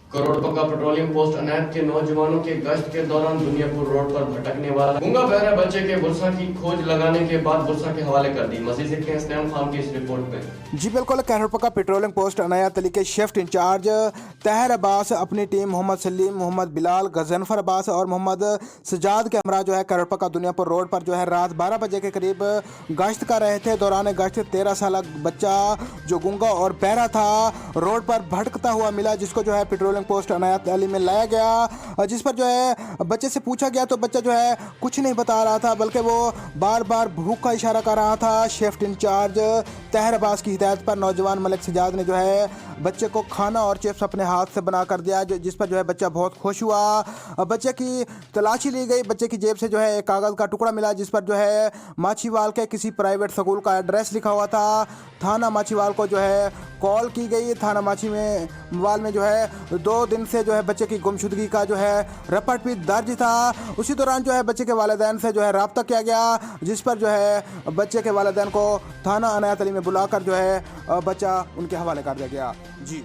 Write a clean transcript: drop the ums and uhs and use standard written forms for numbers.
करोड़पा का patrolling post अनैत के नौजवानों के गश्त के दौरान दुनियापुर रोड पर भटकने वाला गूंगा बहरा बच्चे के बुरसा की खोज लगाने के बाद बुरसा के हवाले कर दी। मजीद देखते हैं स्नैम खान की इस रिपोर्ट में। जी बिल्कुल, करोड़पा का पेट्रोलिंग पोस्ट अनायत अली के शिफ्ट इंचार्ज तहर अब्बास अपनी टीम मोहम्मद सलीम, मोहम्मद बिलाल, गजनफर अब्बास और मोहम्मद सजाद के हमरा जो है करोड़पा का दुनियापुर रोड पर जो है रात 12 बजे के करीब गश्त कर रहे थे। दौरान गश्त 13 साल बच्चा जो गूंगा और बहरा था रोड पर भटकता हुआ मिला, जिसको जो है पेट्रोलिंग पोस्ट अनायत अली में लाया गया। जिस पर जो है बच्चे से पूछा गया तो बच्चा जो है कुछ नहीं बता रहा था, बल्कि वो बार बार भूख का इशारा कर रहा था। शिफ्ट इंचार्ज तहर अब्बास की हिदायत पर नौजवान मलिक सजाद ने जो है बच्चे को खाना और चिप्स अपने हाथ से बना कर दिया, जिस पर जो है बच्चा बहुत खुश हुआ। बच्चे की तलाशी ली गई। बच्चे की जेब से जो है एक कागज़ का टुकड़ा मिला, जिस पर जो है माछीवाल के किसी प्राइवेट स्कूल का एड्रेस लिखा हुआ था। थाना माछीवाल को जो है कॉल की गई। थाना माछीवाल में जो है 2 दिन से जो है बच्चे की गुमशुदगी का जो है रिपोर्ट भी दर्ज था। उसी दौरान जो है बच्चे के वालिदैन से जो है रब्ता किया गया, जिस पर जो है बच्चे के वालिदैन को थाना अनायत अली में बुलाकर जो है बच्चा उनके हवाले कर दिया गया। जी।